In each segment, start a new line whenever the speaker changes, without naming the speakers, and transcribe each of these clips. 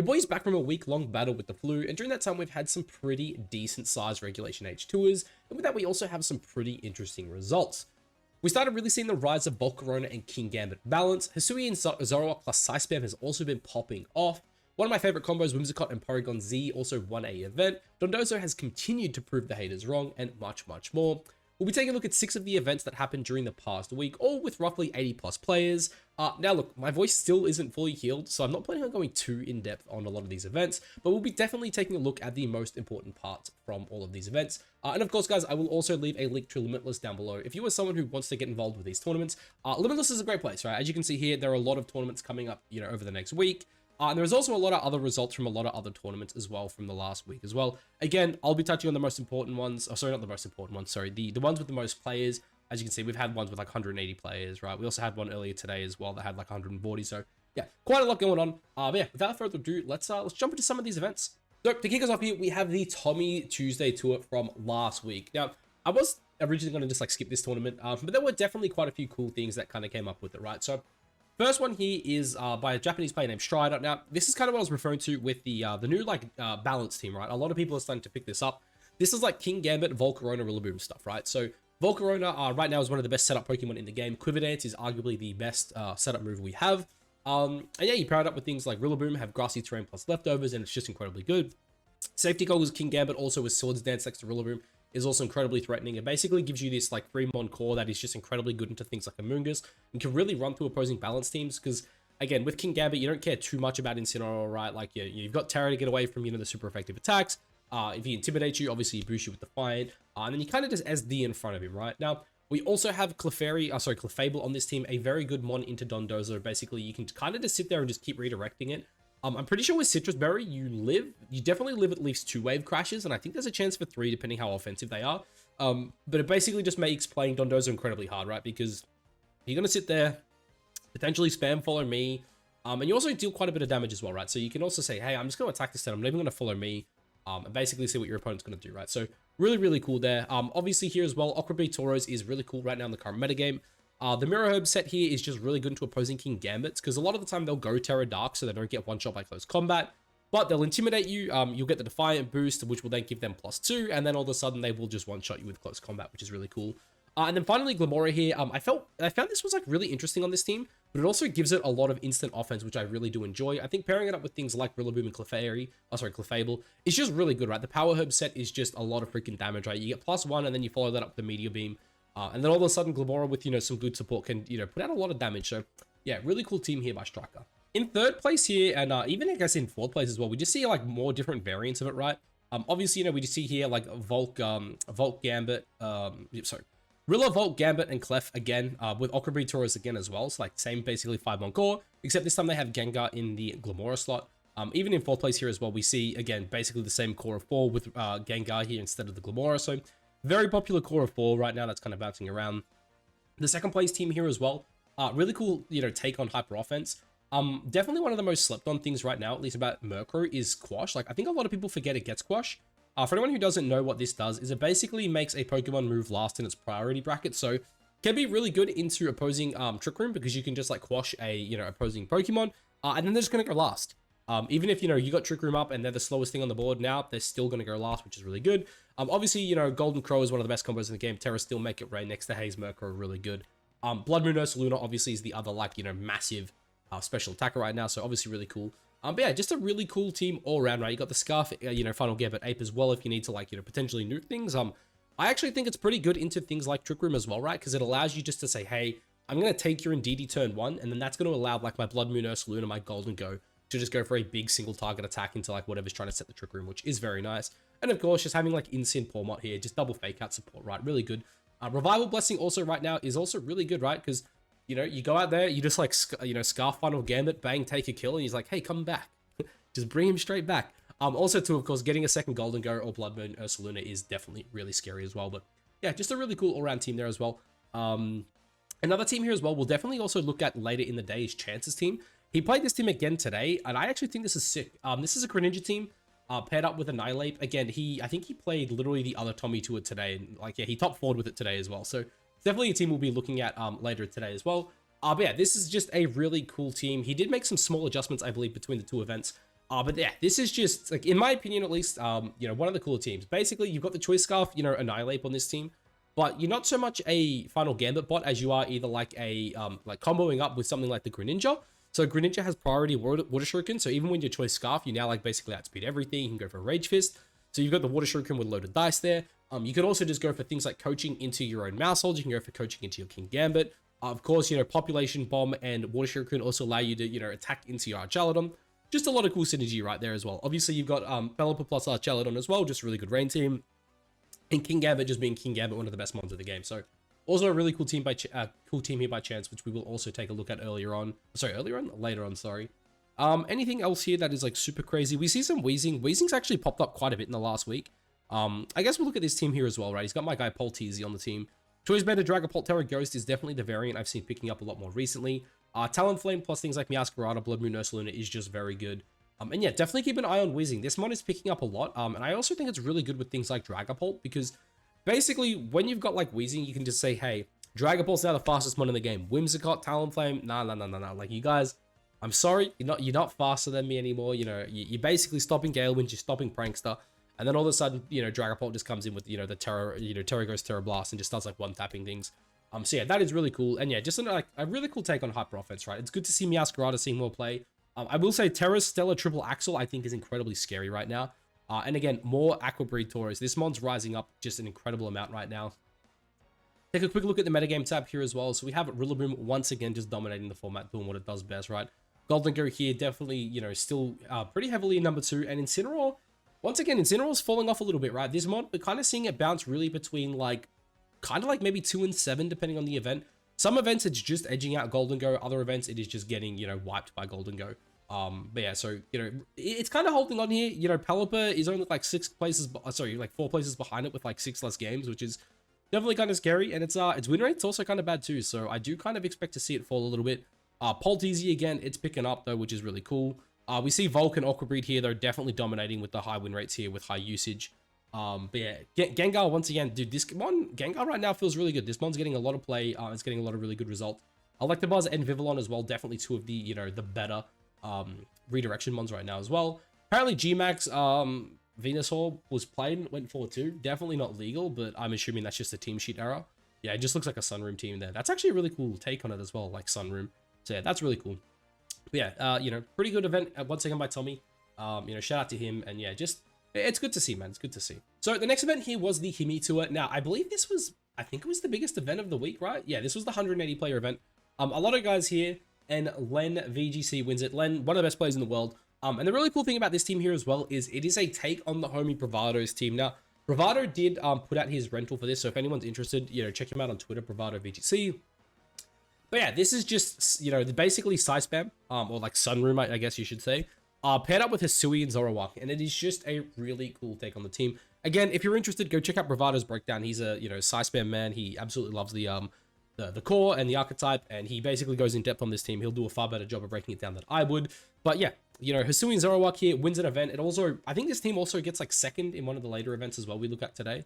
Your boy's back from a week-long battle with the flu, and during that time we've had some pretty decent-sized Regulation H tours, and with that we also have some pretty interesting results. We started really seeing the rise of Volcarona and King Gambit balance. Hisui and Zoroark plus Psy Spam has also been popping off. One of my favorite combos, Whimsicott and Porygon Z, also won a event. Dondozo has continued to prove the haters wrong, and much more. We'll be taking a look at 6 of the events that happened during the past week, all with roughly 80 plus players. Now look, my voice still isn't fully healed, so I'm not planning on going too in-depth on a lot of these events, but we'll be definitely taking a look at the most important parts from all of these events. And of course, guys, I will also leave a link to Limitless down below. If you are someone who wants to get involved with these tournaments, Limitless is a great place, right? As you can see here, there are a lot of tournaments coming up, over the next week. And there's also a lot of other results from a lot of other tournaments as well from the last week as well. Again, I'll be touching on the most important ones. Oh, sorry, not the most important ones. Sorry, the ones with the most players. As you can see, we've had ones with like 180 players, right? We also had one earlier today as well that had like 140. So yeah, quite a lot going on. But yeah, without further ado, let's jump into some of these events. So to kick us off here, we have the Tommy Tuesday tour from last week. Now, I was originally going to just like skip this tournament, but there were definitely quite a few cool things that kind of came up with it, right? So first one here is by a Japanese player named Strider. Now, this is kind of what I was referring to with the new like balance team, right? A lot of people are starting to pick this up. This is like King Gambit, Volcarona, Rillaboom stuff, right? So Volcarona right now is one of the best setup Pokemon in the game. Quiver Dance is arguably the best setup move we have. And yeah, you pair it up with things like Rillaboom, have Grassy Terrain plus Leftovers, and it's just incredibly good. Safety Goggles King Gambit also with Swords Dance next to Rillaboom is also incredibly threatening. It basically gives you this like 3-mon core that is just incredibly good into things like Amoonguss and can really run through opposing balance teams because, again, with King Gambit, you don't care too much about Incineroar, right? Like, you've got Terra to get away from, the super effective attacks. If he intimidates you, obviously you boost you with Defiant, and then you kind of just SD in front of him, right? Now, we also have Clefable on this team, a very good mon into Dondozo. Basically, you can kind of just sit there and just keep redirecting it. I'm pretty sure with Citrus Berry, you definitely live at least 2 wave crashes, and I think there's a chance for 3 depending how offensive they are. But it basically just makes playing Dondozo incredibly hard, right? Because you're going to sit there, potentially spam follow me, and you also deal quite a bit of damage as well, right? So you can also say, hey, I'm just going to attack this turn, I'm not even going to follow me, and basically see what your opponent's going to do, right? So really cool there. Obviously here as well, Aqua Tauros is really cool right now in the current metagame. The Mirror Herb set here is just really good into opposing King Gambits, because a lot of the time they'll go Terra Dark so they don't get one-shot by close combat, but they'll intimidate you, you'll get the Defiant boost, which will then give them +2, and then all of a sudden they will just one-shot you with close combat, which is really cool. And then finally Glamora here, I found this was like really interesting on this team, but it also gives it a lot of instant offense, which I really do enjoy. I think pairing it up with things like Rillaboom and Clefable is just really good, right? The Power Herb set is just a lot of freaking damage, right? You get +1 and then you follow that up with the Meteor Beam. And then all of a sudden, Glamora with, some good support can, put out a lot of damage. So, yeah, really cool team here by Striker. In 3rd place here, and even, I guess, in 4th place as well, we just see, like, more different variants of it, right? Obviously, we just see here, like, Volt Gambit, Rilla, Volt, Gambit, and Clef again, with Aqua Tauros again as well. So, like, same, basically, 5-mon core, except this time they have Gengar in the Glamora slot. Even in 4th place here as well, we see, again, basically the same core of 4 with Gengar here instead of the Glamora. So, very popular core of 4 right now that's kind of bouncing around. The 2nd place team here as well. Really cool, take on hyper offense. Definitely one of the most slept on things right now, at least about Murkrow, is Quash. Like, I think a lot of people forget it gets Quash. For anyone who doesn't know what this does, is it basically makes a Pokemon move last in its priority bracket. So, can be really good into opposing Trick Room because you can just like Quash a, opposing Pokemon. And then they're just going to go last. Even if, you got Trick Room up and they're the slowest thing on the board now, they're still going to go last, which is really good. Obviously, Golden Crow is one of the best combos in the game. Terra still make it rain next to Haze Murkrow, really good. Blood Moon Ursaluna obviously is the other, like, massive special attacker right now, so obviously really cool. But yeah, just a really cool team all around, right? You got the Scarf, Final Gambit Ape as well if you need to, like, potentially nuke things. I actually think it's pretty good into things like Trick Room as well, right? Because it allows you just to say, hey, I'm going to take your Indeedee turn 1, and then that's going to allow, like, my Blood Moon Ursaluna, my Golden Go, to just go for a big single target attack into like whatever's trying to set the Trick Room, which is very nice. And of course, just having like Incin Pawmot here, just double fake out support, right? Really good. Revival Blessing also right now is also really good, right? Because, you go out there, you just like, Scarf Final Gambit, bang, take a kill, and he's like, hey, come back. Just bring him straight back. Also too, of course, getting a second Golden Go or Blood Moon Ursaluna is definitely really scary as well. But yeah, just a really cool all-around team there as well. Another team here as well, we'll definitely also look at later in the day is Chance's team. He played this team again today, and I actually think this is sick. This is a Greninja team paired up with Annihilate. Again, I think he played literally the other Tommy to it today, and like, yeah, he top 4'd with it today as well. So definitely a team we'll be looking at later today as well. But yeah, this is just a really cool team. He did make some small adjustments, I believe, between the 2 events. But yeah, this is just, like, in my opinion at least, you know, one of the cooler teams. Basically, you've got the Choice Scarf, you know, Annihilate on this team, but you're not so much a Final Gambit bot as you are either like a, like comboing up with something like the Greninja. So Greninja has priority Water Shuriken, so even when you Choice Scarf, you now like basically outspeed everything. You can go for Rage Fist. So you've got the Water Shuriken with loaded dice there. You can also just go for things like coaching into your own mouse hold. You can go for coaching into your King Gambit. Of course, you know, Population Bomb and Water Shuriken also allow you to, you know, attack into your Archaludon. Just a lot of cool synergy right there as well. Obviously, you've got Pelipper plus Archaludon as well, just a really good rain team. And King Gambit just being King Gambit, one of the best mons of the game. So also a really cool team here by chance, which we will also take a look at later on. Sorry. Anything else here that is like super crazy? We see some Weezing. Weezing's actually popped up quite a bit in the last week. I guess we'll look at this team here as well, right? He's got my guy Polteezy on the team. Choice Beta Dragapult Terra Ghost is definitely the variant I've seen picking up a lot more recently. Talonflame plus things like Meowscarada, Blood Moon, Ursaluna is just very good. And yeah, definitely keep an eye on Weezing. This mon is picking up a lot. And I also think it's really good with things like Dragapult, because basically when you've got like Weezing, you can just say, hey, Dragapult's now the fastest mon in the game. Whimsicott, Talonflame, nah. Like, you guys, I'm sorry, you're not faster than me anymore. You know, you're basically stopping Galewind, you're stopping Prankster. And then all of a sudden, you know, Dragapult just comes in with, you know, the Terra Ghost, Terra Blast, and just starts like one-tapping things. So yeah, that is really cool. And yeah, just like a really cool take on Hyper Offense, right? It's good to see Meowscarada seeing more play. I will say Terra's Stellar Triple Axle, I think, is incredibly scary right now. And again, more Aqua Breed Tauros. This mon's rising up just an incredible amount right now. Take a quick look at the metagame tab here as well. So we have Rillaboom once again just dominating the format, doing what it does best, right? Gholdengo here, definitely, you know, still pretty heavily in number 2. And Incineroar, once again, Incineroar's falling off a little bit, right? This mod, we're kind of seeing it bounce really between, like, kind of like maybe 2 and 7, depending on the event. Some events, it's just edging out Gholdengo. Other events, it is just getting, you know, wiped by Gholdengo. But yeah, so, you know, it's kind of holding on here. You know, Pelipper is only like 4 places behind it with like 6 less games, which is definitely kind of scary. And its win rate's also kind of bad too. So I do kind of expect to see it fall a little bit. Polteezy again, it's picking up though, which is really cool. We see Vulcan Aqua Breed here, though, definitely dominating with the high win rates here with high usage. But yeah, Gengar once again, dude, this mon, Gengar right now feels really good. This mon's getting a lot of play. It's getting a lot of really good results. Electabuzz and Vivillon as well, definitely 2 of the, you know, the better redirection mons right now as well. Apparently G-Max Venusaur was played, went 4-2. Definitely not legal, but I'm assuming that's just a team sheet error. Yeah, it just looks like a Sunroom team there. That's actually a really cool take on it as well, like Sunroom. So yeah, that's really cool. But yeah, you know, pretty good event once again by Tommy. You know, shout out to him. And yeah, just, it's good to see, man. It's good to see. So the next event here was the HIMMY Tour. Now, I believe this was, I think it was the biggest event of the week, right? Yeah, this was the 180 player event. A lot of guys here, and Len VGC wins it. Len, one of the best players in the world. And the really cool thing about this team here as well is it is a take on the homie Bravado's team. Now, Bravado did put out his rental for this, so if anyone's interested, you know, check him out on Twitter, Bravado VGC. But yeah, this is just, you know, basically Psy Spam, or like Sunroom, I guess you should say, paired up with Hisui and Zoroark, and it is just a really cool take on the team. Again, if you're interested, go check out Bravado's breakdown. He's a, you know, Psy Spam man. He absolutely loves the core and the archetype, and he basically goes in depth on this team. He'll do a far better job of breaking it down than I would. But yeah, you know, Hisui and Zoroark here wins an event. It also, I think this team also gets like second in one of the later events as well we look at today.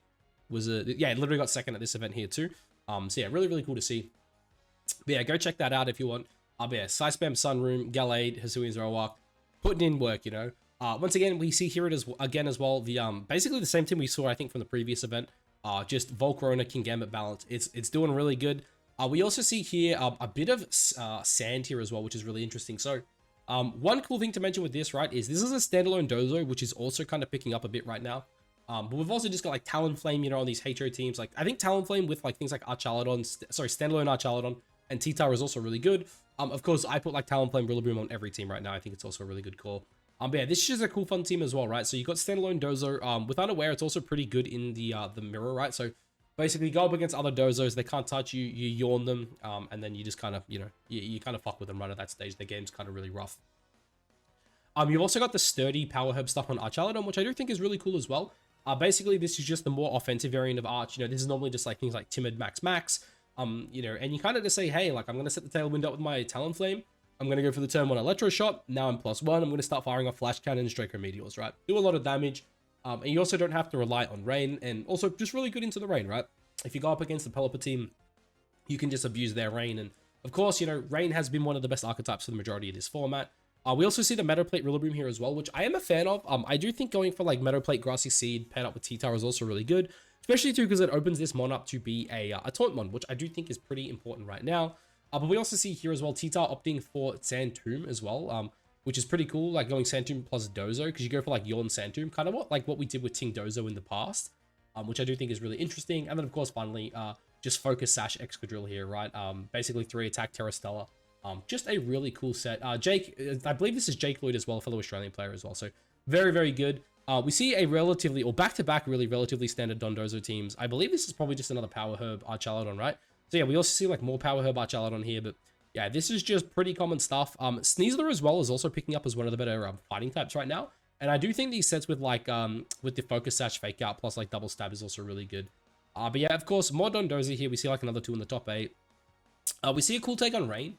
Yeah, it literally got second at this event here too. So yeah, really, really cool to see. But yeah, go check that out if you want. But yeah, Psy Spam, Sunroom, Gallade, Hisui and Zoroark, putting in work, you know. Once again, we see here it as well, the basically the same team we saw, I think, from the previous event. Just Volcarona, King Gambit balance. It's doing really good. We also see here a bit of sand here as well, which is really interesting. So one cool thing to mention with this, right, is this is a standalone Dozo, which is also kind of picking up a bit right now. But we've also just got like Talonflame, you know, on these HO teams. Like, I think Talonflame with like things like Archaludon, standalone Archaludon and T-Tar is also really good. Of course, I put like Talonflame, Rillaboom on every team right now. I think it's also a really good call. But yeah, this is just a cool, fun team as well, right? So you got standalone Dozo. With Unaware, it's also pretty good in the mirror, right? So basically, go up against other Dozos. They can't touch you. You yawn them, and then you just kind of, you know, you kind of fuck with them right at that stage. The game's kind of really rough. You've also got the sturdy Power Herb stuff on Archaludon, which I do think is really cool as well. Basically, this is just the more offensive variant of Arch. You know, this is normally just like things like Timid, Max. You know, and you kind of just say, hey, like, I'm going to set the Tailwind up with my Talonflame. I'm going to go for the turn 1 Electro Shot. Now I'm +1. I'm going to start firing off Flash Cannon and Draco Meteors, right? Do a lot of damage. And you also don't have to rely on Rain. And also just really good into the Rain, right? If you go up against the Pelipper team, you can just abuse their Rain. And of course, you know, Rain has been one of the best archetypes for the majority of this format. We also see the Meadow Plate Rillaboom here as well, which I am a fan of. I do think going for like Meadow Plate Grassy Seed paired up with T-Tar is also really good, especially too because it opens this mon up to be a Taunt mon, which I do think is pretty important right now. But we also see here as well T-Tar opting for Sand Tomb as well, which is pretty cool, like going Sand Tomb plus Dozo, because you go for like Yawn Sand Tomb, kind of what we did with Ting Dozo in the past, which I do think is really interesting. And then of course finally, just Focus Sash Excadrill here, right? Basically 3 attack Terra Stella. Just a really cool set. Jake, I believe this is Jake Lloyd as well, a fellow Australian player as well. So very, very good. We see a relatively, or back-to-back really relatively standard Dondozo teams. I believe this is probably just another Power Herb Archaludon, right? So yeah, we also see like more Power Herb Archaludon here, but yeah, this is just pretty common stuff. Sneasler as well is also picking up as one of the better fighting types right now. And I do think these sets with like, with the Focus Sash Fake Out plus like Double Stab is also really good. But yeah, of course, more Dondozo here. We see like another 2 in the top 8. We see a cool take on Rain.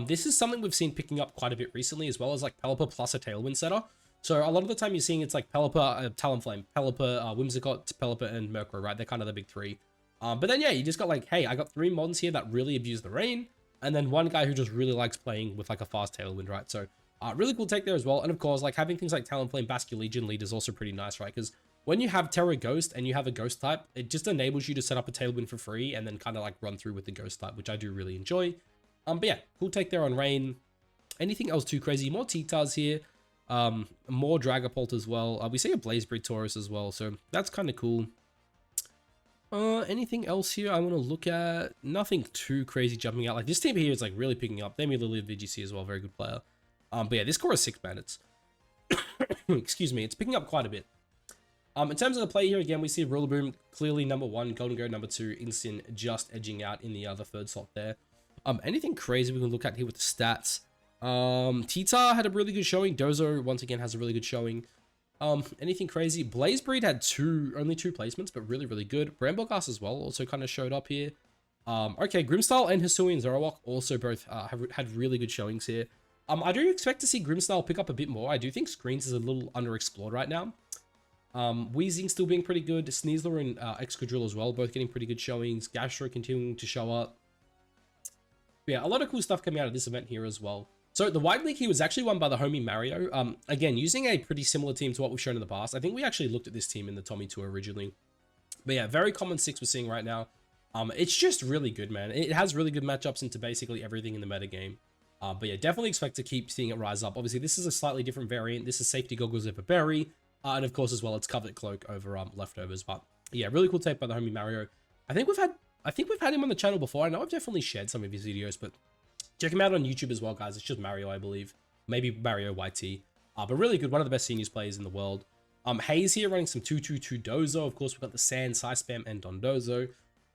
This is something we've seen picking up quite a bit recently, as well as like Pelipper plus a Tailwind setter. So a lot of the time you're seeing it's like Pelipper, Talonflame, Pelipper, Whimsicott, Pelipper, and Murkrow, right? They're kind of the big 3. But then yeah, you just got like, hey, I got 3 Mons here that really abuse the Rain, and then 1 guy who just really likes playing with like a fast Tailwind, right? So really cool take there as well. And of course, like having things like Talonflame, Basculegion lead is also pretty nice, right? Because when you have Terra Ghost and you have a Ghost type, it just enables you to set up a Tailwind for free and then kind of like run through with the Ghost type, which I do really enjoy. But yeah, cool take there on Rain. Anything else too crazy? More T-Tars here. More Dragapult as well. We see a Blaze Breed Taurus as well, so that's kind of cool. Anything else here I want to look at? Nothing too crazy jumping out. Like this team here is like really picking up. Damian Lily of VGC as well, very good player. But yeah, this core is 6 bandits. Excuse me, it's picking up quite a bit. In terms of the play here, again, we see Rillaboom clearly number 1, Golden Go number 2, Instant just edging out in the other 3rd slot there. Anything crazy we can look at here with the stats? T-Tar had a really good showing. Dozo, once again, has a really good showing. Anything crazy? Blaze Breed had only two placements, but really, really good. Brambleghast as well also kind of showed up here. Okay, Grimmstyle and Hisuian Zoroark also both had really good showings here. I do expect to see Grimmstyle pick up a bit more. I do think Screens is a little underexplored right now. Weezing still being pretty good. Sneasler and Excadrill as well, both getting pretty good showings. Gastro continuing to show up. But yeah, a lot of cool stuff coming out of this event here as well. So the White League here was actually won by the homie Mario. Again, using a pretty similar team to what we've shown in the past. I think we actually looked at this team in the Tommy Tour originally. But yeah, very common 6 we're seeing right now. It's just really good, man. It has really good matchups into basically everything in the metagame. But yeah, definitely expect to keep seeing it rise up. Obviously, this is a slightly different variant. This is Safety Goggles over Berry. And of course, as well, it's Covered Cloak over Leftovers. But yeah, really cool take by the homie Mario. I think we've had him on the channel before. I know I've definitely shared some of his videos, but check him out on YouTube as well, guys. It's just Mario, I believe. Maybe Mario YT. But really good. One of the best seniors players in the world. Hayes here running some 2-2-2 Dozo. Of course, we've got the Sand, Psyspam, and Dondozo.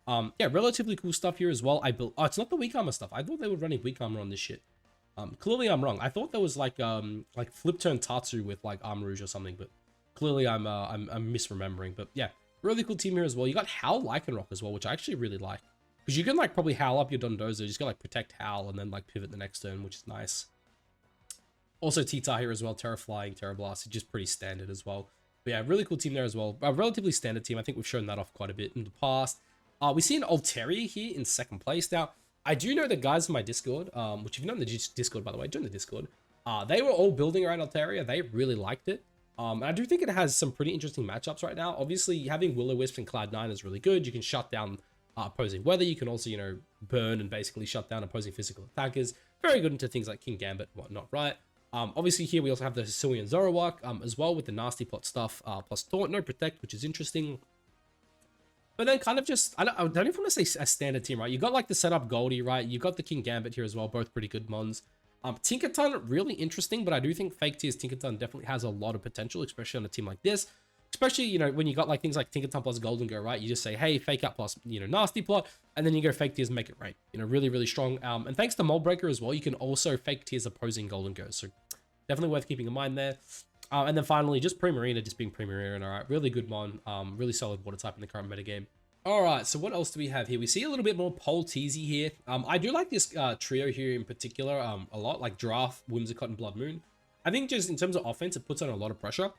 Yeah, relatively cool stuff here as well. Oh, it's not the Weak Armor stuff. I thought they were running Weak Armor on this shit. Clearly, I'm wrong. I thought there was like Flip Turn Tatsu with like Armor Rouge or something, but clearly I'm misremembering. But yeah, really cool team here as well. You got Howl Lycanroc as well, which I actually really like. Because you can like probably Howl up your Dondozo, you just got like Protect Howl and then like pivot the next turn, which is nice. Also T-Tar here as well, Terra Flying, Terra Blast, just pretty standard as well. But yeah, really cool team there as well. A relatively standard team. I think we've shown that off quite a bit in the past. We see an Altaria here in 2nd place. Now, I do know the guys in my Discord, which if you know the Discord, by the way, join the Discord. They were all building around Altaria. They really liked it. And I do think it has some pretty interesting matchups right now. Obviously, having Will-O-Wisp and Cloud9 is really good. You can shut down opposing weather. You can also, you know, burn and basically shut down opposing physical attackers. Very good into things like King Gambit and whatnot, right? Obviously, here we also have the Hisuian Zoroark as well with the Nasty Plot stuff, plus Taunt, no Protect, which is interesting. But then kind of just, I don't even want to say a standard team, right? You got like the setup Goldie, right? You got the King Gambit here as well, both pretty good mons. Tinkerton, really interesting, but I do think Fake Tears Tinkerton definitely has a lot of potential, especially on a team like this. Especially, you know, when you got like things like Tinkerton plus Golden Go, right? You just say, hey, Fake Out plus, you know, Nasty Plot, and then you go Fake Tears and make it rain. You know, really, really strong. And thanks to Mold Breaker as well, you can also Fake Tears opposing Golden Go. So definitely worth keeping in mind there. And then finally, just Primarina, just being Primarina, all right? Really good mon, really solid water type in the current metagame. All right, so what else do we have here? We see a little bit more Polteasy here. I do like this trio here in particular a lot, like Draft, Whimsicott, and Blood Moon. I think just in terms of offense, it puts on a lot of pressure.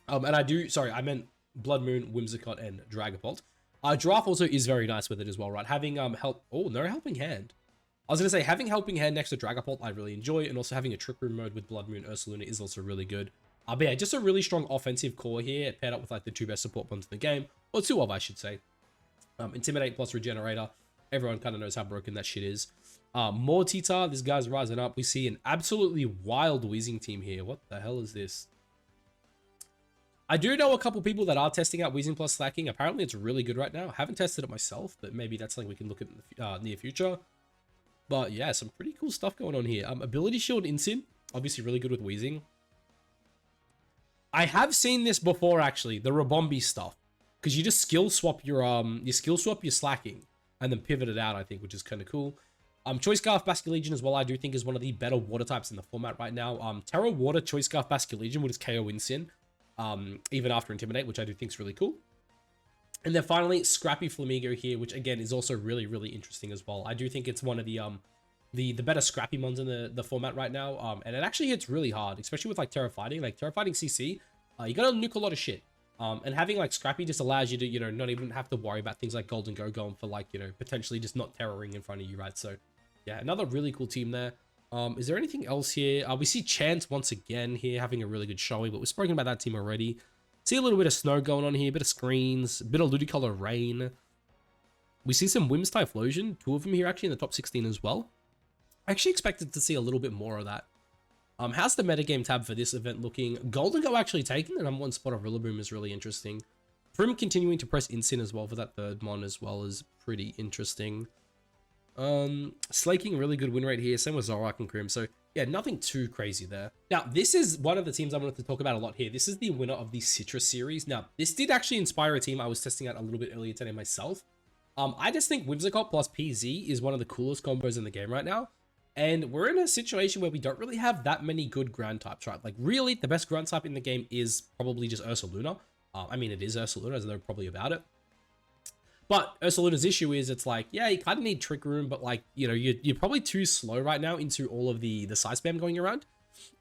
And I meant Blood Moon, Whimsicott, and Dragapult. Draft also is very nice with it as well, right? Having no Helping Hand. I was going to say, having Helping Hand next to Dragapult, I really enjoy, and also having a Trick Room mode with Blood Moon Ursaluna is also really good. But yeah, just a really strong offensive core here, paired up with like the 2 best support ones in the game, or 2 of, I should say. Intimidate plus Regenerator. Everyone kind of knows how broken that shit is. More Tita, this guy's rising up. We see an absolutely wild Weezing team here. What the hell is this? I do know a couple people that are testing out Weezing plus Slacking. Apparently it's really good right now. Haven't tested it myself, but maybe that's something we can look at in the near future. But yeah, some pretty cool stuff going on here. Ability Shield Incin, obviously really good with Weezing. I have seen this before actually, the Rabombi stuff, because you just skill swap your Slacking and then pivot it out, I think, which is kind of cool. Choice Scarf Basculegion as well, I do think is one of the better water types in the format right now. Terra Water Choice Scarf Basculegion would just KO Incin, even after Intimidate, which I do think is really cool. And then finally, Scrappy Flamigo here, which again is also really, really interesting as well. I do think it's one of the better Scrappy mons in the format right now. And it actually hits really hard, especially with like Terra Fighting. Like Terra Fighting CC, you gotta nuke a lot of shit. And having like Scrappy just allows you to, you know, not even have to worry about things like Golden Go going for like, you know, potentially just not terroring in front of you, right? So yeah, another really cool team there. Is there anything else here? We see Chance once again here having a really good showing, but we've spoken about that team already. See a little bit of snow going on here, a bit of screens, a bit of Ludicolo Rain. We see some Wims Typhlosion, 2 of them here actually in the top 16 as well. I actually expected to see a little bit more of that. How's the metagame tab for this event looking? Golden Go actually taking the #1 spot of Rillaboom is really interesting. Prim continuing to press Incin as well for that 3rd mon as well is pretty interesting. Slaking, really good win rate here. Same with Zoroark and Krim. So yeah, nothing too crazy there. Now, this is one of the teams I wanted to talk about a lot here. This is the winner of the Citrus series. Now, this did actually inspire a team I was testing out a little bit earlier today myself. I just think Whimsicott plus PZ is one of the coolest combos in the game right now. And we're in a situation where we don't really have that many good ground types, right? Like, really, the best ground type in the game is probably just Ursaluna. I mean, it is Ursaluna, as they're probably about it. But Ursaluna's issue is, it's like, yeah, you kind of need Trick Room, but like, you know, you're probably too slow right now into all of the side spam going around.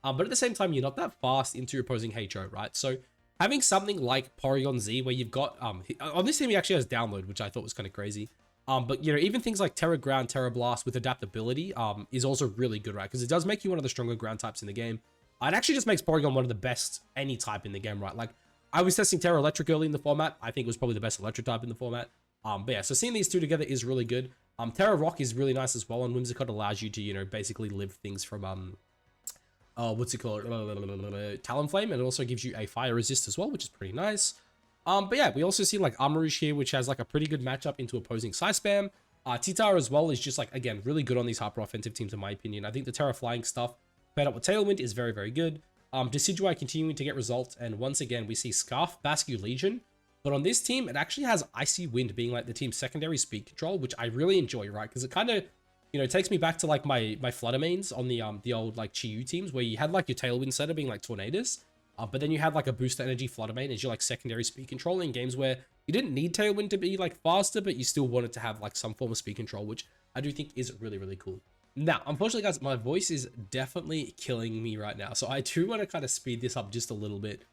But at the same time, you're not that fast into opposing HO, right? So having something like Porygon Z, where you've got, on this team, he actually has download, which I thought was kind of crazy. But, you know, even things like Terra Ground, Terra Blast with adaptability is also really good, right? Because it does make you one of the stronger ground types in the game. It actually just makes Porygon one of the best any type in the game, right? Like, I was testing Terra Electric early in the format. I think it was probably the best electric type in the format. But yeah, so seeing these 2 together is really good. Terra Rock is really nice as well, and Whimsicott allows you to, you know, basically live things from, what's it called? Talonflame, and it also gives you a fire resist as well, which is pretty nice. But yeah, we also see like Armarouge here, which has like a pretty good matchup into opposing Psy Spam. Titar as well is just like, again, really good on these hyper offensive teams in my opinion. I think the Terra Flying stuff paired up with Tailwind is very, very good. Decidueye continuing to get results, and once again, we see Scarf Basculegion. But on this team, it actually has Icy Wind being like the team's secondary speed control, which I really enjoy, right? Because it kind of, you know, takes me back to like my Flutter mains on the old like Chi-Yu teams, where you had like your Tailwind setter being like Tornadus. But then you had like a booster energy Flutter main as your like secondary speed control in games where you didn't need Tailwind to be like faster, but you still wanted to have like some form of speed control, which I do think is really, really cool. Now, unfortunately, guys, my voice is definitely killing me right now, so I do want to kind of speed this up just a little bit.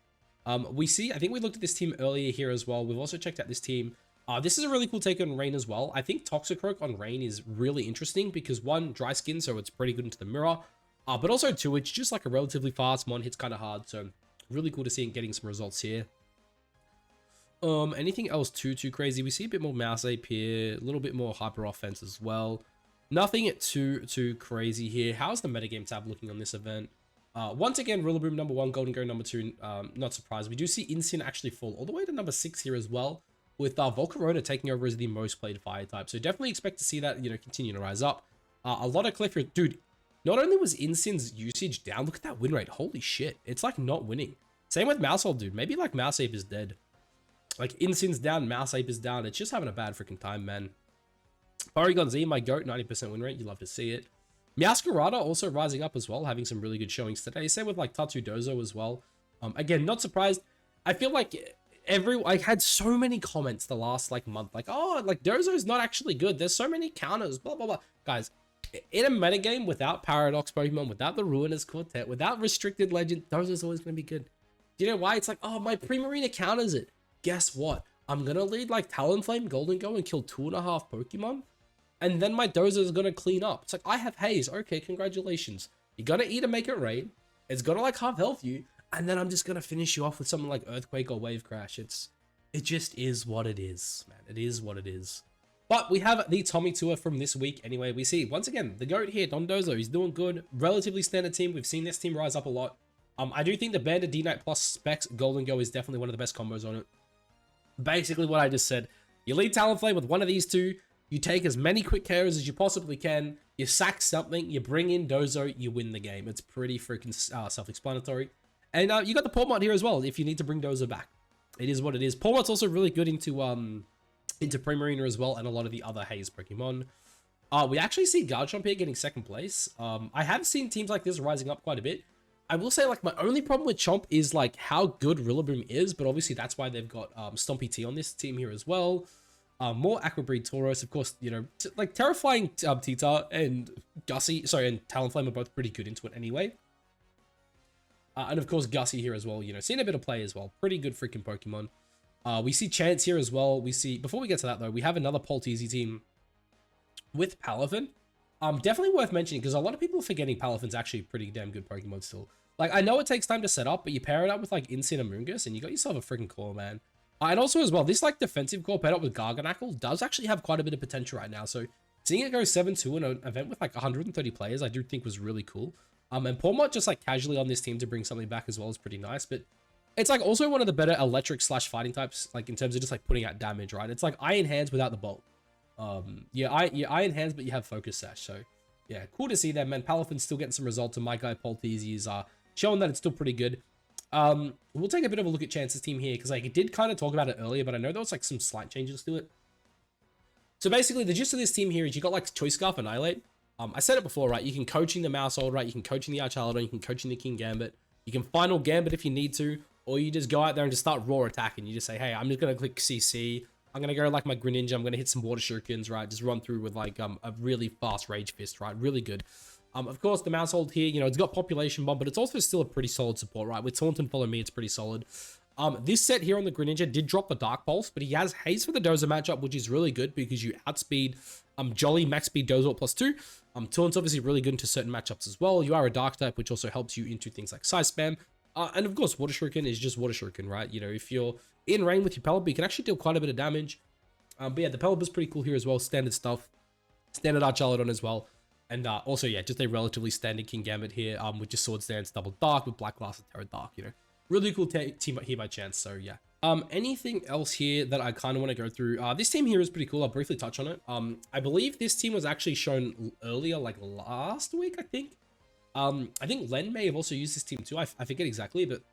We see, I think we looked at this team earlier here as well. We've also checked out this team. This is a really cool take on Rain as well. I think Toxicroak on Rain is really interesting because 1, dry skin, so it's pretty good into the mirror. But also 2, it's just like a relatively fast mon, hits kind of hard, so really cool to see getting some results here. Anything else too crazy? We see a bit more Mouse Ape here, a little bit more hyper offense as well. Nothing too crazy here. How's the metagame tab looking on this event? Once again, Rillaboom #1, Golden Go #2, not surprised. We do see Incin actually fall all the way to #6 here as well, with Volcarona taking over as the most played fire type. So definitely expect to see that, you know, continue to rise up. A lot of Cliff here. Dude, not only was Incin's usage down, look at that win rate. Holy shit. It's like not winning. Same with Mousehole, dude. Maybe like Mouse Ape is dead. Like Incin's down, Mouse Ape is down. It's just having a bad freaking time, man. Porygon Z, my goat, 90% win rate. You love to see it. Meowscarada also rising up as well, having some really good showings today. Same with like Tatsu Dozo as well. Again, not surprised. I feel like I had so many comments the last like month, like, oh, like Dozo's not actually good. There's so many counters, blah, blah, blah. Guys, in a metagame without Paradox Pokemon, without the Ruinous Quartet, without Restricted Legend, Dozo's always going to be good. Do you know why? It's like, oh, my Primarina counters it. Guess what? I'm going to lead like Talonflame, Golden Go, and kill 2.5 Pokemon. and then my Dozer is gonna clean up. It's like, I have haze. Okay, congratulations. You're gonna eat and make it rain. It's gonna like half health you, and then I'm just gonna finish you off with something like Earthquake or Wave Crash. It just is what it is, man. It is what it is. But we have the Tommy tour from this week anyway. We see, once again, the GOAT here, Don Dozo. He's doing good. Relatively standard team. We've seen this team rise up a lot. I do think the Bandit D-Knight plus Specs Golden Go is definitely one of the best combos on it. Basically what I just said. You lead Talonflame with one of these two. You take as many quick cares as you possibly can. You sack something. You bring in Dozo. You win the game. It's pretty freaking self-explanatory. And you got the Pawmot here as well if you need to bring Dozo back. It is what it is. Pawmot's also really good into Primarina as well, and a lot of the other Haze Pokemon. We actually see Garchomp here getting second place. I have seen teams like this rising up quite a bit. I will say, like, my only problem with Chomp is, like, how good Rillaboom is, but obviously that's why they've got Stompy T on this team here as well. More Aqua Breed Tauros, of course, you know, like, Terrifying Tita and Gussie, sorry, and Talonflame are both pretty good into it anyway. And of course, Gussie here as well, you know, seeing a bit of play as well. Pretty good freaking Pokemon. We see Chance here as well. We see, before we get to that though, we have another Polteezy team with Palafin. Definitely worth mentioning because a lot of people are forgetting Palafin's actually a pretty damn good Pokemon still. Like, I know it takes time to set up, but you pair it up with like Incineroar and you got yourself a freaking core, man. And also as well, this like defensive core paired up with Garganacl does actually have quite a bit of potential right now. So seeing it go 7-2 in an event with like 130 players, I do think was really cool. And Pawmot just like casually on this team to bring something back as well is pretty nice, but it's like also one of the better electric / fighting types, like in terms of just like putting out damage, right? It's like Iron Hands without the bolt. Yeah, Iron Hands, but you have Focus Sash. So yeah, cool to see that, man. Palafin's still getting some results, and my guy Polteezy is showing that it's still pretty good. We'll take a bit of a look at Chance's team here because like it did kind of talk about it earlier, but I know there was like some slight changes to it. So basically, the gist of this team here is you got like Choice Scarf, Annihilate. I said it before, right? You can coaching the Mousehold, right? You can coaching the Archaludon, you can coaching the King Gambit, you can Final Gambit if you need to, or you just go out there and just start raw attacking. You just say, hey, I'm just gonna click CC. I'm gonna go like my Greninja. I'm gonna hit some Water Shurikens, right? Just run through with like a really fast Rage Fist, right? Really good. Of course, the Mousehold here, you know, it's got Population Bomb, but it's also still a pretty solid support, right? With Taunt and Follow Me, it's pretty solid. This set here on the Greninja did drop the Dark Pulse, but he has Haze for the Dozer matchup, which is really good because you outspeed Jolly, Max Speed Dozer +2. Taunt's obviously really good into certain matchups as well. You are a Dark type, which also helps you into things like Size Spam. And of course, Water Shuriken is just Water Shuriken, right? You know, if you're in rain with your Pelipper, you can actually deal quite a bit of damage. But yeah, the Pelipper's pretty cool here as well. Standard stuff. Standard Archaludon as well. And also, yeah, just a relatively standard King Gambit here with just Swords Dance, Double Dark with Black Glass and Terra Dark, you know. Really cool team here by Chance, so yeah. Anything else here that I kind of want to go through? This team here is pretty cool. I'll briefly touch on it. I believe this team was actually shown earlier, like last week, I think. I think Len may have also used this team too. I forget exactly, but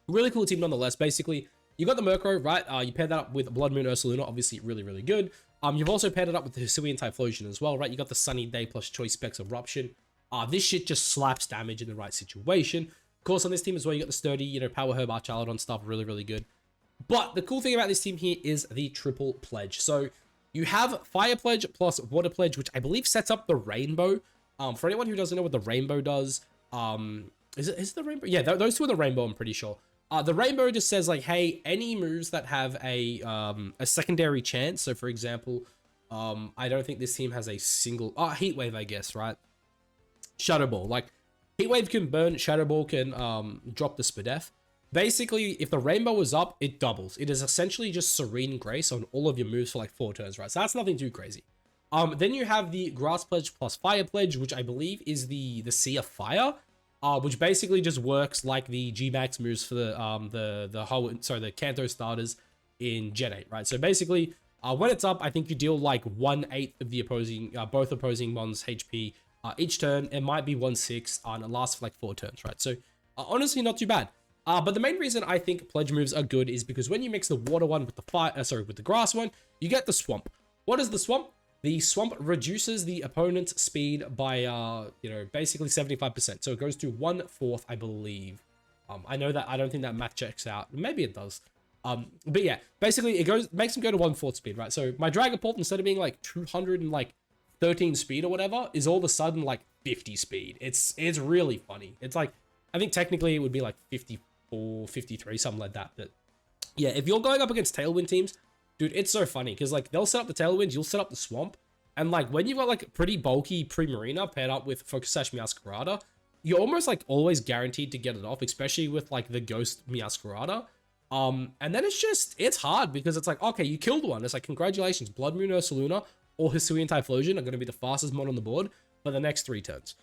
really cool team nonetheless. Basically, you got the Murkrow, right? You paired that up with Blood Moon Ursaluna, obviously really, really good. You've also paired it up with the Hisuian Typhlosion as well, right? You got the Sunny Day plus Choice Specs Eruption. This shit just slaps damage in the right situation. Of course, on this team as well, you got the Sturdy, you know, Power Herb, Archaludon stuff, really, really good. But the cool thing about this team here is the triple pledge. So you have Fire Pledge plus Water Pledge, which I believe sets up the Rainbow. For anyone who doesn't know what the Rainbow does, is it the Rainbow? Yeah, those two are the Rainbow, I'm pretty sure. The Rainbow just says like, hey, any moves that have a secondary chance. So for example, I don't think this team has a single Heat Wave, I guess, right? Shadow Ball, like Heat Wave can burn, Shadow Ball can drop the Spadef. Basically, if the Rainbow is up, it doubles. It is essentially just Serene Grace on all of your moves for like 4 turns, right? So that's nothing too crazy. Then you have the Grass Pledge plus Fire Pledge, which I believe is the Sea of Fire, which basically just works like the G-Max moves for the Kanto starters in Gen 8, right? So basically, when it's up, I think you deal like 1/8 of the opposing, both opposing mons HP each turn. It might be 1/6, and it lasts for like 4 turns, right? So honestly, not too bad. But the main reason I think pledge moves are good is because when you mix the water one with the with the grass one, you get the swamp. What is the swamp? The swamp reduces the opponent's speed by you know, basically 75%. So it goes to 1/4, I believe. I know that I don't think that math checks out. Maybe it does. But yeah, basically it makes him go to 1/4 speed, right? So my Dragapult, instead of being like 213 speed or whatever, is all of a sudden like 50 speed. It's really funny. It's like, I think technically it would be like 54, 53, something like that. But yeah, if you're going up against Tailwind teams, dude, it's so funny because like they'll set up the Tailwind, you'll set up the Swamp, And like when you've got like pretty bulky Primarina paired up with Focus Sash Meowscarada, you're almost like always guaranteed to get it off, especially with like the Ghost Meowscarada. And then it's hard because it's like, okay, you killed one. It's like, congratulations, Blood Moon Ursaluna or Hisuian Typhlosion are going to be the fastest mod on the board for the next 3 turns.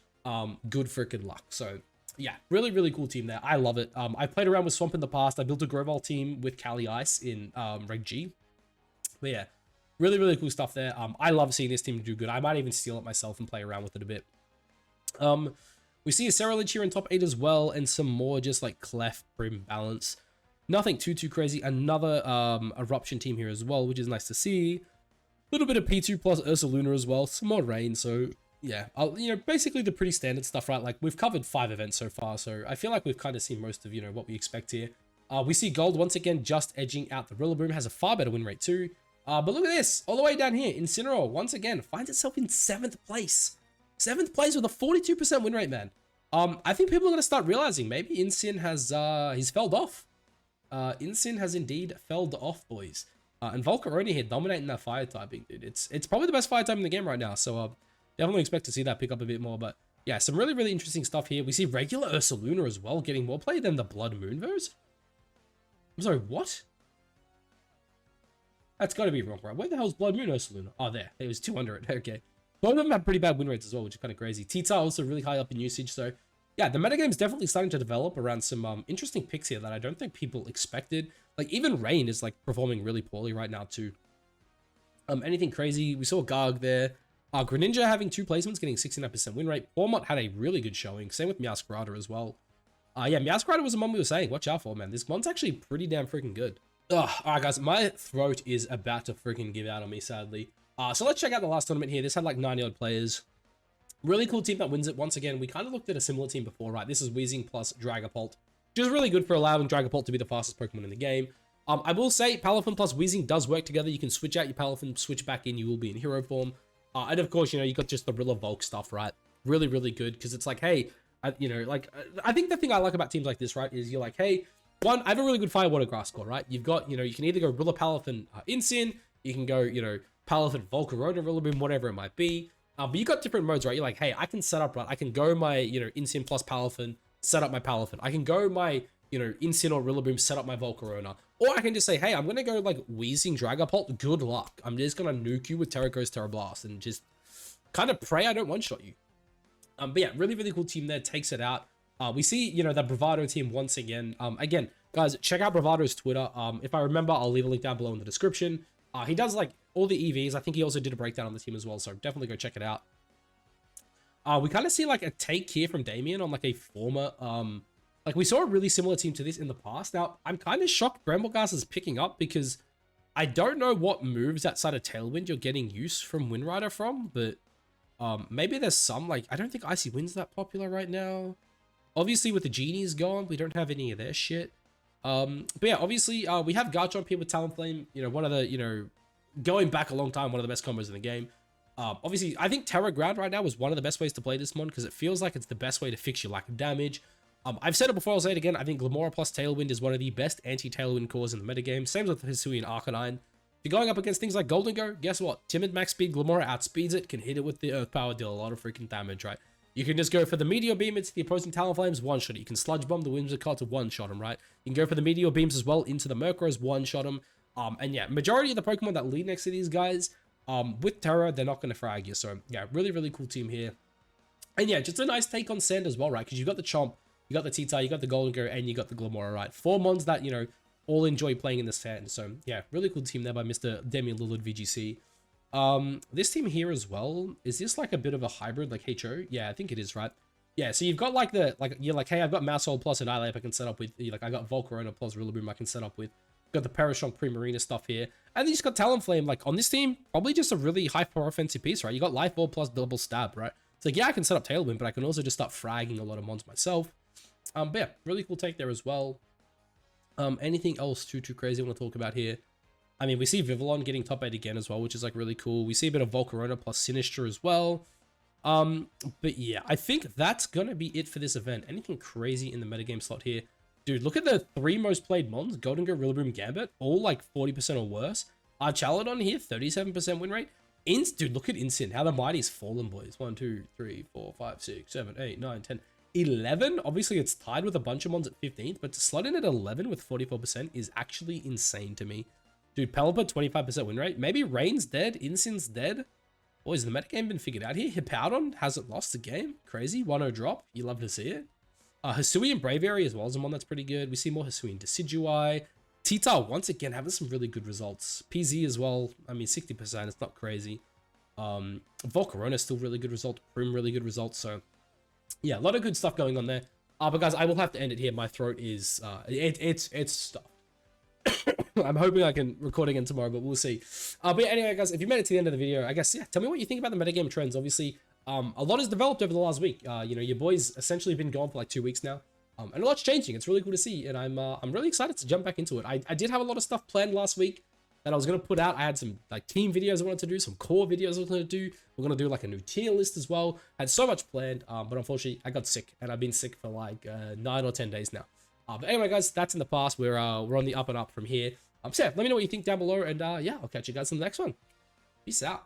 Good freaking luck. So yeah, really, really cool team there. I love it. I played around with Swamp in the past. I built a Grovyle team with Kali Ice in Reg G. But yeah, really, really cool stuff there. I love seeing this team do good. I might even steal it myself and play around with it a bit. We see a Cerulege here in top 8 as well, and some more just like Clef, Prim, Balance. Nothing too crazy. Another Eruption team here as well, which is nice to see. A little bit of P2 plus Ursaluna as well. Some more Rain, so yeah. You know, basically the pretty standard stuff, right? Like, we've covered 5 events so far, so I feel like we've kind of seen most of, you know, what we expect here. We see Gold once again just edging out the Rillaboom. Has a far better win rate too. But look at this. All the way down here, Incineroar once again finds itself in 7th place. 7th place with a 42% win rate, man. I think people are going to start realizing maybe Incin has, he's felled off. Incin has indeed felled off, boys. And Volcarona here dominating that fire typing, dude. It's probably the best fire type in the game right now. So, definitely expect to see that pick up a bit more. But yeah, some really, really interesting stuff here. We see regular Ursaluna as well getting more play than the Blood Moonverse. I'm sorry, what? That's got to be wrong, right? Where the hell's Blood Moon Ursaluna? Oh, there. It was 2 under it. Okay. Both of them have pretty bad win rates as well, which is kind of crazy. Tita also really high up in usage. So, yeah, the metagame's definitely starting to develop around some interesting picks here that I don't think people expected. Like, even Rain is, like, performing really poorly right now, too. Anything crazy? We saw Garg there. Greninja having 2 placements, getting 69% win rate. Pawmot had a really good showing. Same with Meowscarada as well. Yeah, Meowscarada was the one we were saying. Watch out for, man. This one's actually pretty damn freaking good. Ugh, alright, guys. My throat is about to freaking give out on me, sadly. So let's check out the last tournament here. This had like 90-odd players. Really cool team that wins it. Once again, we kind of looked at a similar team before, right? This is Weezing plus Dragapult, which is really good for allowing Dragapult to be the fastest Pokemon in the game. I will say Palafin plus Weezing does work together. You can switch out your Palafin, switch back in, you will be in hero form. And of course, you know, you got just the Rilla Volk stuff, right? Really, really good because it's like, hey, you know, like, I think the thing I like about teams like this, right, is you're like, hey, one, I have a really good Fire Water Grass core, right? You've got, you know, you can either go Rilla Palafin Incin, you can go, you know, Palafin Volcarona Rillaboom, whatever it might be. But you got different modes, right? You're like, hey, I can set up, right? I can go my, you know, Incin plus Palafin, set up my Palafin. I can go my, you know, Incin or Rillaboom, set up my Volcarona. Or I can just say, hey, I'm going to go like Weezing Dragapult. Good luck. I'm just going to nuke you with Terra Ghost, Terra Blast and just kind of pray I don't one-shot you. But yeah, really, really cool team there. Takes it out. We see, you know, the Bravado team once again. Again, guys, check out Bravado's Twitter. If I remember, I'll leave a link down below in the description. He does like all the EVs. I think he also did a breakdown on the team as well, so definitely go check it out. We kind of see like a take here from Damien on like a former, like we saw a really similar team to this in the past. Now, I'm kind of shocked Brambleghast is picking up because I don't know what moves outside of Tailwind you're getting use from Windrider from, but maybe there's some, like, I don't think Icy Wind's that popular right now. Obviously, with the Genies gone, we don't have any of their shit. But yeah, obviously, we have Garchomp here with Talonflame. You know, one of the, you know, going back a long time, one of the best combos in the game. Obviously, I think Terra Ground right now is one of the best ways to play this mon because it feels like it's the best way to fix your lack of damage. I've said it before, I'll say it again. I think Glamora plus Tailwind is one of the best anti-Tailwind cores in the metagame. Same with Hisuian Arcanine. If you're going up against things like Golden Go, guess what? Timid max speed, Glamora outspeeds it, can hit it with the Earth Power, deal a lot of freaking damage, right? You can just go for the Meteor Beam into the opposing Talonflames, one-shot it. You can Sludge Bomb the Whimsicott to one-shot them, right? You can go for the Meteor Beams as well into the Murkrows, one-shot them. And yeah, majority of the Pokemon that lead next to these guys, with Terra, they're not going to frag you. So yeah, really, really cool team here. And yeah, just a nice take on Sand as well, right? Because you got the Chomp, you got the Tita, you got the Golden Go, and you got the Glamora, right? 4 mons that, you know, all enjoy playing in the sand. So yeah, really cool team there by Mr. Demi Lillard VGC. This team here as well, is this like a bit of a hybrid, like HO? Yeah, I think it is, right? Yeah, so you've got like the, like, you're like, hey, I've got Maushold plus an Annihilape I can set up with, like, I got Volcarona plus Rillaboom I can set up with, got the Parashonk Primarina stuff here, and then you just got Talonflame, like, on this team, probably just a really high power offensive piece, right? You got Life Ball plus double stab, right? It's like, yeah, I can set up Tailwind, but I can also just start fragging a lot of mons myself. But yeah, really cool take there as well. Anything else too crazy I want to talk about here? I mean, we see Vivillon getting top 8 again as well, which is like really cool. We see a bit of Volcarona plus Sinistra as well. But yeah, I think that's gonna be it for this event. Anything crazy in the metagame slot here? Dude, look at the 3 most played mons. Golden Go, Rillaboom, Gambit, all like 40% or worse. Chaladon here, 37% win rate. Dude, look at Instant. How the mighty's fallen, boys. 1, 2, 3, 4, 5, 6, 7, 8, 9, 10, 11. Obviously, it's tied with a bunch of mons at 15th, but to slot in at 11 with 44% is actually insane to me. Dude, Pelipper, 25% win rate. Maybe Rain's dead. Insyn's dead. Boys, the metagame been figured out here. Hippowdon hasn't lost the game. Crazy. 1-0 drop. You love to see it. Hisui and Braviary as well is one that's pretty good. We see more Hisui and Decidueye. Tita, once again, having some really good results. PZ as well. I mean, 60%. It's not crazy. Volcarona still really good result. Prim, really good results. So, yeah, a lot of good stuff going on there. But guys, I will have to end it here. My throat is, it's stuffed. I'm hoping I can record again tomorrow, but we'll see. But yeah, anyway, guys, if you made it to the end of the video, I guess, yeah, tell me what you think about the metagame trends. Obviously, a lot has developed over the last week. You know, your boys essentially been gone for like 2 weeks now. And a lot's changing. It's really cool to see, and I'm really excited to jump back into it. I did have a lot of stuff planned last week that I was going to put out. I had some like team videos I wanted to do, some core videos I was going to do. We're going to do like a new tier list as well. I had so much planned, but unfortunately I got sick, and I've been sick for like 9 or 10 days now. But anyway, guys, that's in the past. We're on the up and up from here. So yeah, let me know what you think down below, and yeah, I'll catch you guys in the next one. Peace out.